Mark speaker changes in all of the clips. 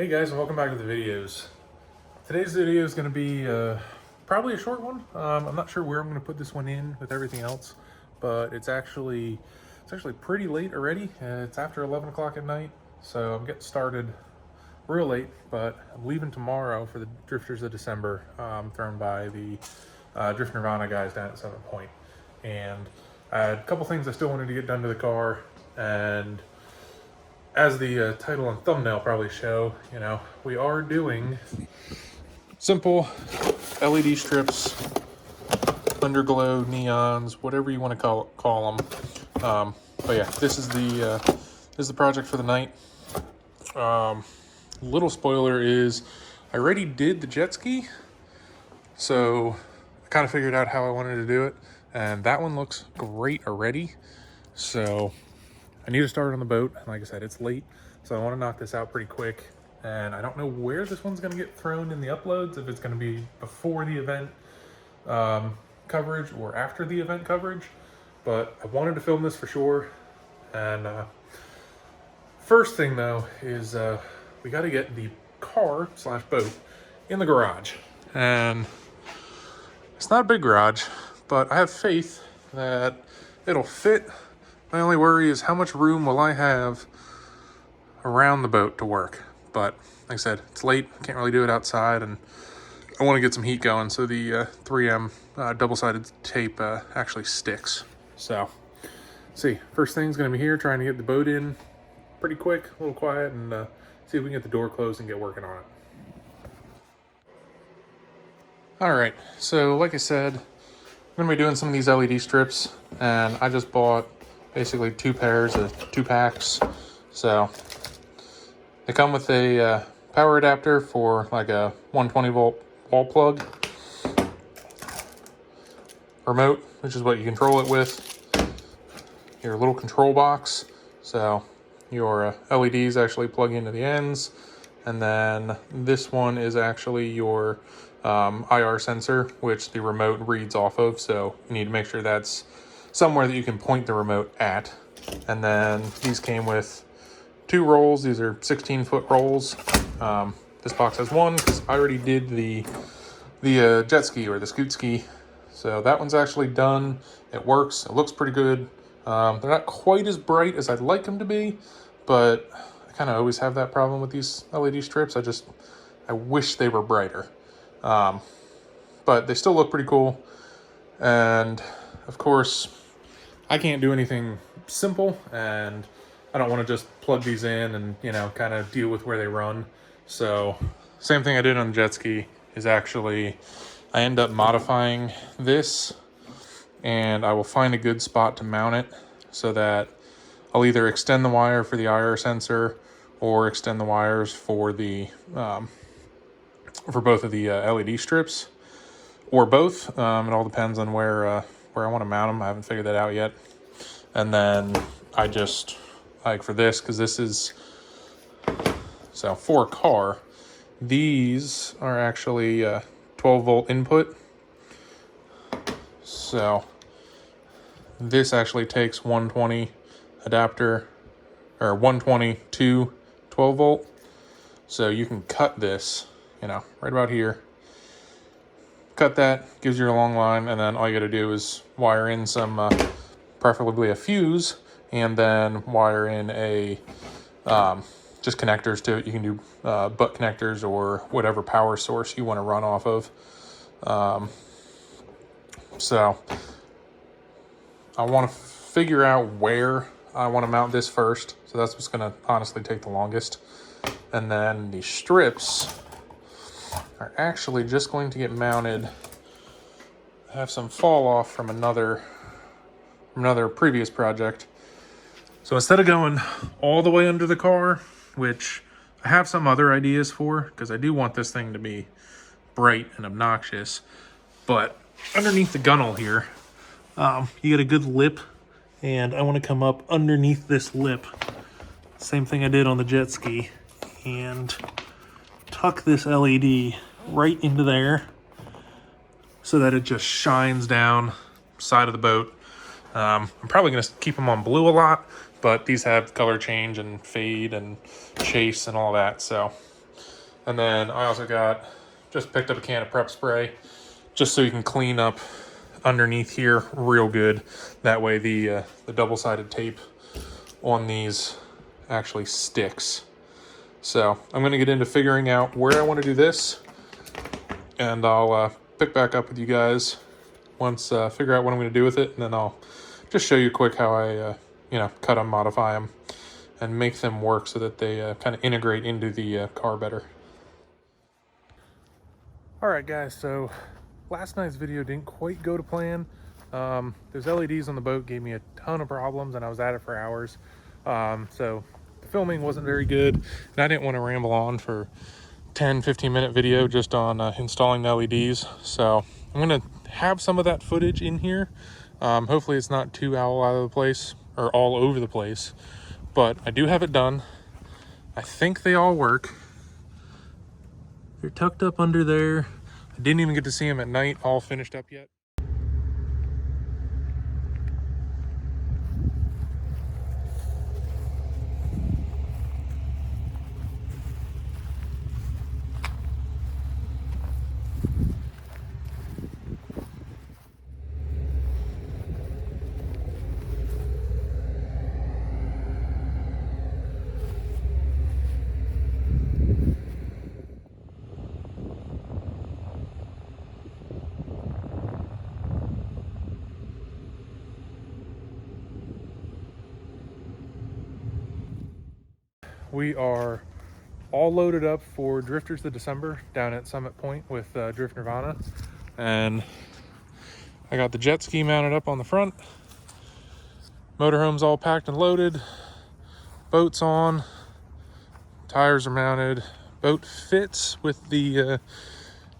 Speaker 1: Hey guys, and welcome back to the videos. Today's video is going to be probably a short one. I'm not sure where I'm going to put this one in with everything else, but it's actually pretty late already. It's after 11 o'clock at night, so I'm getting started real late, but I'm leaving tomorrow for the Drifters of December, thrown by the Drift Nirvana guys down at Summit Point. And I had a couple things I still wanted to get done to the car, and as the title and thumbnail probably show, we are doing simple LED strips, underglow, neons, whatever you want to call them. But yeah, this is the project for the night. Little spoiler is I already did the jet ski, so I kind of figured out how I wanted to do it, and that one looks great already. So I need to start on the boat, and like I said, it's late, so I want to knock this out pretty quick. And I don't know where this one's going to get thrown in the uploads, if it's going to be before the event coverage or after the event coverage, but I wanted to film this for sure. And first thing though is we got to get the car slash boat in the garage, and it's not a big garage, but I have faith that it'll fit. My only worry is how much room will I have around the boat to work. But like I said, it's late, can't really do it outside, and I want to get some heat going so the 3M double-sided tape actually sticks. So, let's see, first thing's going to be here, trying to get the boat in pretty quick, a little quiet, and see if we can get the door closed and get working on it. Alright, so like I said, I'm going to be doing some of these LED strips, and I just bought basically 2 pairs of 2 packs. So they come with a power adapter for like a 120 volt wall plug, remote, which is what you control it with, your little control box, so your LEDs actually plug into the ends, and then this one is actually your IR sensor, which the remote reads off of, so you need to make sure that's somewhere that you can point the remote at. And then these came with 2 rolls. These are 16-foot rolls. This box has 1 because I already did the jet ski or the scoot ski, so that one's actually done. It works. It looks pretty good. They're not quite as bright as I'd like them to be, but I kind of always have that problem with these LED strips. I wish they were brighter, but they still look pretty cool. And of course, I can't do anything simple, and I don't want to just plug these in and, kind of deal with where they run. So same thing I did on the jet ski is actually I end up modifying this, and I will find a good spot to mount it so that I'll either extend the wire for the IR sensor or extend the wires for the for both of the LED strips, or both. It all depends on where I want to mount them. I haven't figured that out yet. And then I just, like for this, because this is, so for a car, these are actually 12 volt input. So this actually takes 120 adapter, or 120 to 12 volt. So you can cut this, right about here. Cut that, gives you a long line, and then all you got to do is wire in some, preferably a fuse, and then wire in a just connectors to it. You can do butt connectors or whatever power source you want to run off of. So I want to figure out where I want to mount this first. So that's what's going to honestly take the longest. And then the strips are actually just going to get mounted. I have some fall off from another previous project. So instead of going all the way under the car, which I have some other ideas for, because I do want this thing to be bright and obnoxious, but underneath the gunnel here, you get a good lip, and I want to come up underneath this lip, same thing I did on the jet ski, and tuck this LED right into there so that it just shines down side of the boat. I'm probably going to keep them on blue a lot, but these have color change and fade and chase and all that. So And then I also just picked up a can of prep spray, just so you can clean up underneath here real good. That way the double-sided tape on these actually sticks. So I'm going to get into figuring out where I want to do this, and I'll pick back up with you guys once figure out what I'm going to do with it, and then I'll just show you quick how I cut them, modify them, and make them work so that they kind of integrate into the car better. Alright guys, so last night's video didn't quite go to plan. Those LEDs on the boat gave me a ton of problems, and I was at it for hours. So the filming wasn't very good, and I didn't want to ramble on for 10-15 minute video just on installing the LEDs. So I'm going to have some of that footage in here. Hopefully it's not too all out of the place or all over the place, but I do have it done. I think they all work. They're tucked up under there. I didn't even get to see them at night all finished up yet. We are all loaded up for Drifters of December down at Summit Point with Drift Nirvana, and I got the jet ski mounted up on the front, motorhome's all packed and loaded, boat's on, tires are mounted, boat fits with the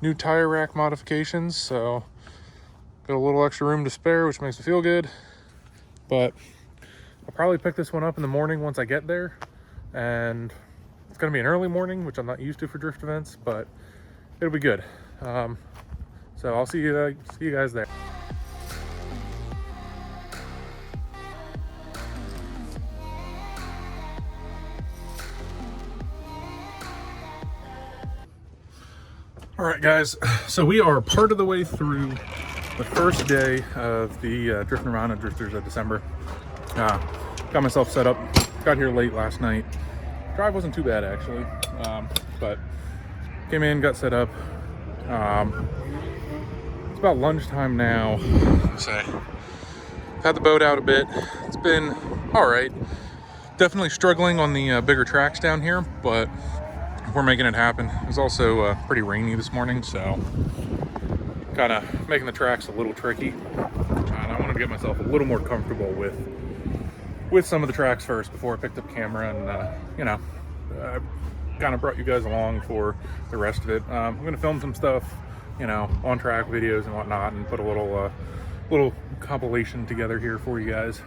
Speaker 1: new tire rack modifications, so got a little extra room to spare, which makes me feel good. But I'll probably pick this one up in the morning once I get there, and it's going to be an early morning, which I'm not used to for drift events, but it'll be good. So I'll see you guys there. All right, guys, so we are part of the way through the first day of the Drift Nirvana Drifters of December. Got myself set up, got here late last night. Drive wasn't too bad, actually, but came in, got set up. It's about lunchtime now. Had the boat out a bit. It's been all right. Definitely struggling on the bigger tracks down here, but we're making it happen. It was also pretty rainy this morning, so kind of making the tracks a little tricky. And I wanted to get myself a little more comfortable with some of the tracks first before I picked up camera, and kind of brought you guys along for the rest of it. I'm going to film some stuff, on track videos and whatnot, and put a little compilation together here for you guys.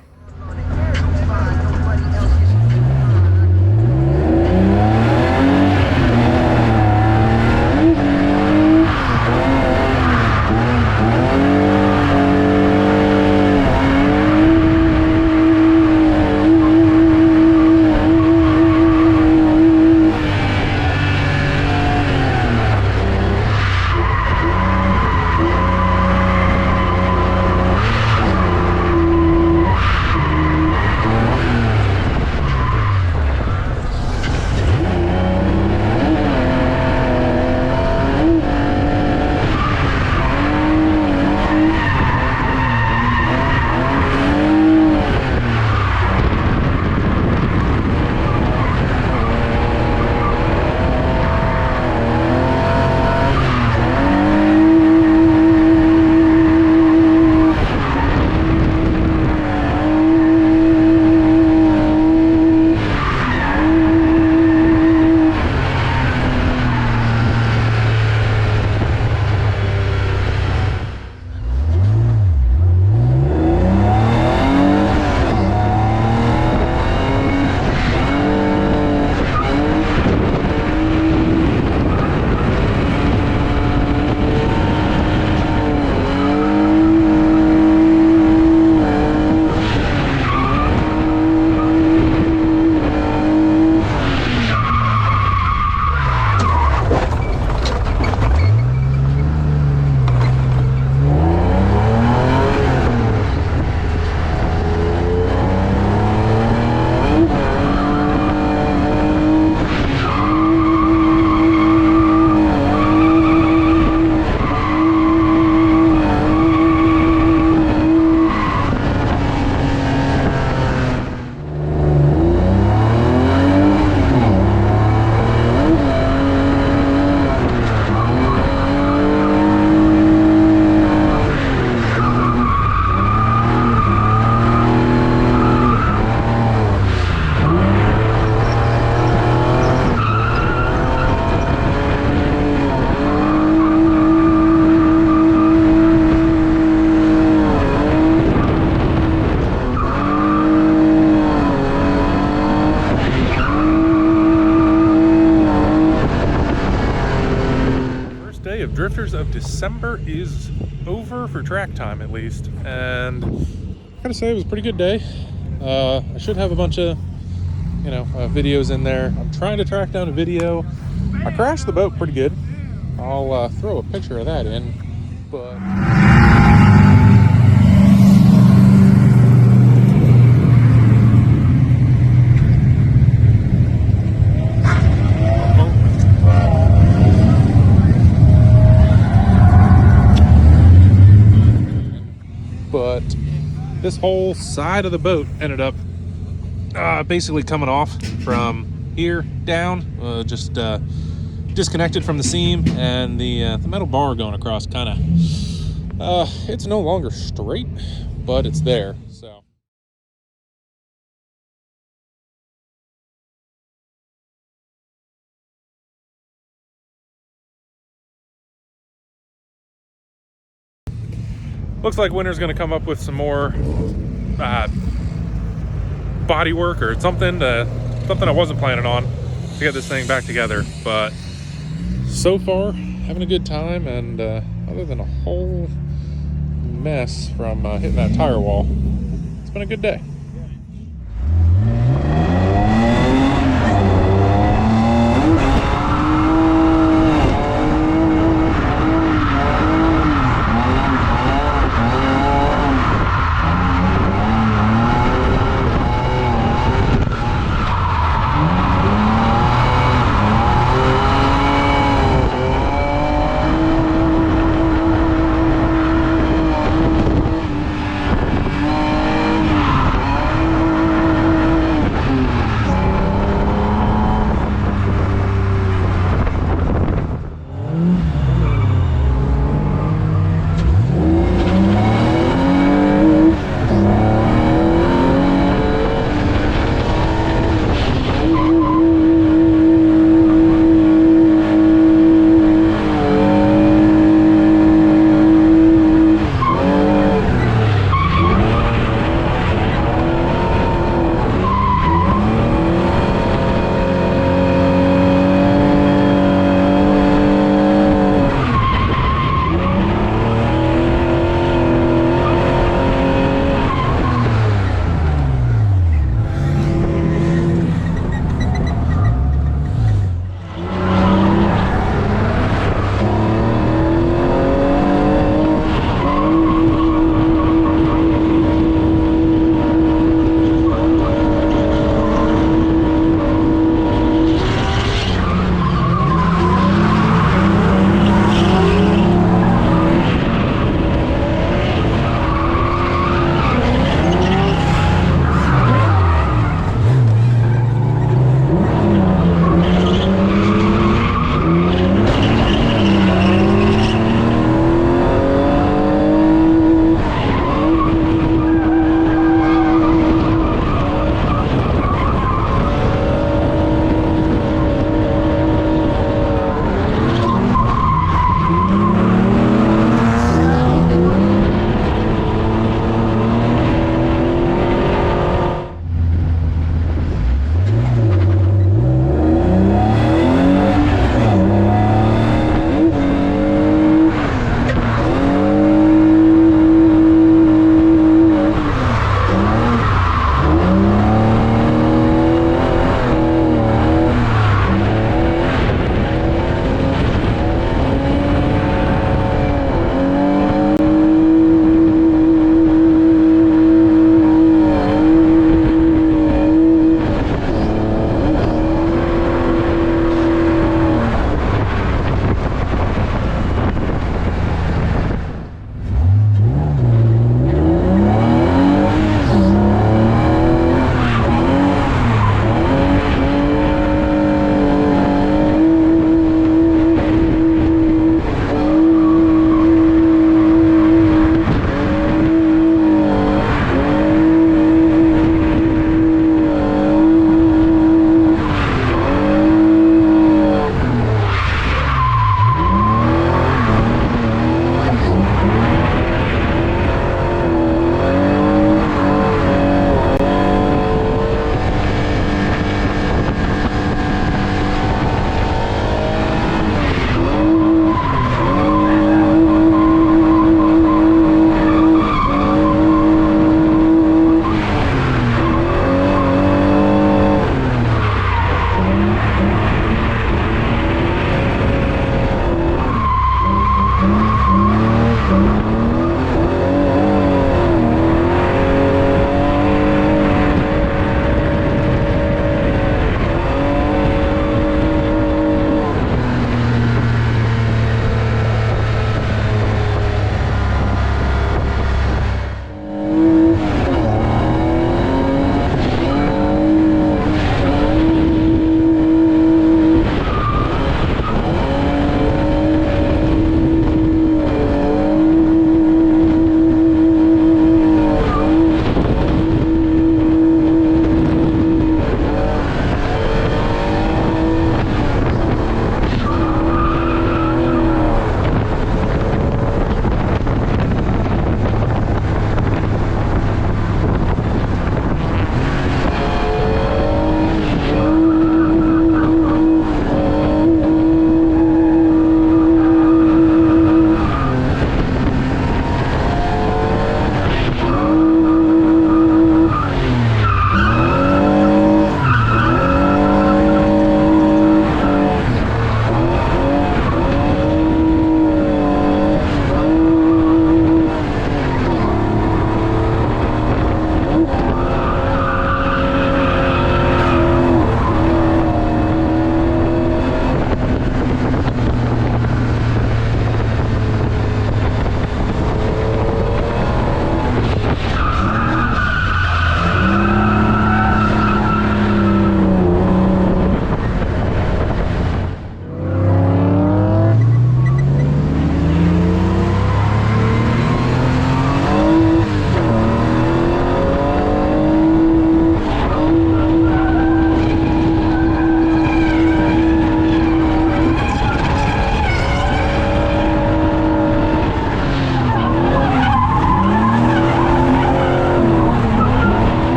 Speaker 1: Drifters of December is over for track time, at least, and I gotta say it was a pretty good day. I should have a bunch of videos in there. I'm trying to track down a video. I crashed the boat pretty good. I'll throw a picture of that in, but this whole side of the boat ended up basically coming off from here down, just disconnected from the seam, and the metal bar going across kind of it's no longer straight, but it's there. So looks like Winter's going to come up with some more body work or something I wasn't planning on to get this thing back together. But so far, having a good time, and other than a whole mess from hitting that tire wall, it's been a good day.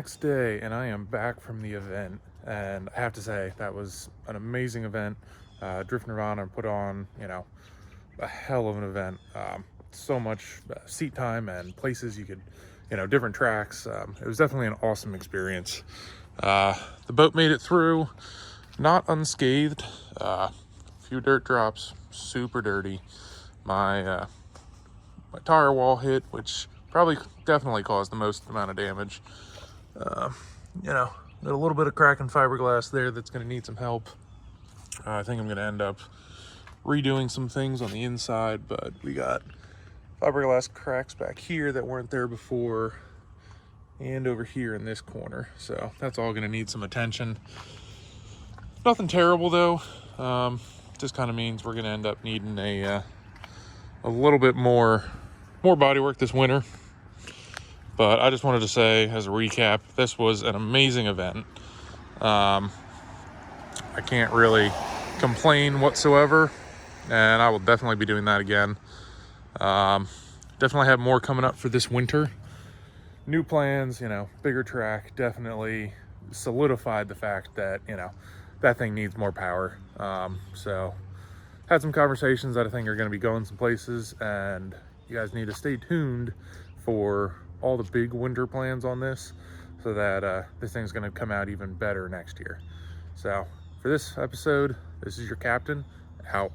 Speaker 1: next day, and I am back from the event, and I have to say that was an amazing event. Drift Nirvana put on, a hell of an event. So much seat time and places you could, different tracks. It was definitely an awesome experience. The boat made it through, not unscathed. A few dirt drops, super dirty. My tire wall hit, which probably definitely caused the most amount of damage. Got a little bit of crack in fiberglass there that's going to need some help. I think I'm going to end up redoing some things on the inside, but we got fiberglass cracks back here that weren't there before, and over here in this corner. So that's all going to need some attention. Nothing terrible though. Just kind of means we're going to end up needing a little bit more body work this winter. But I just wanted to say, as a recap, this was an amazing event. I can't really complain whatsoever, and I will definitely be doing that again. Definitely have more coming up for this winter. New plans, bigger track, definitely solidified the fact that, that thing needs more power. So had some conversations that I think are going to be going some places, and you guys need to stay tuned for all the big winter plans on this, so that this thing's going to come out even better next year. So for this episode, this is your captain out.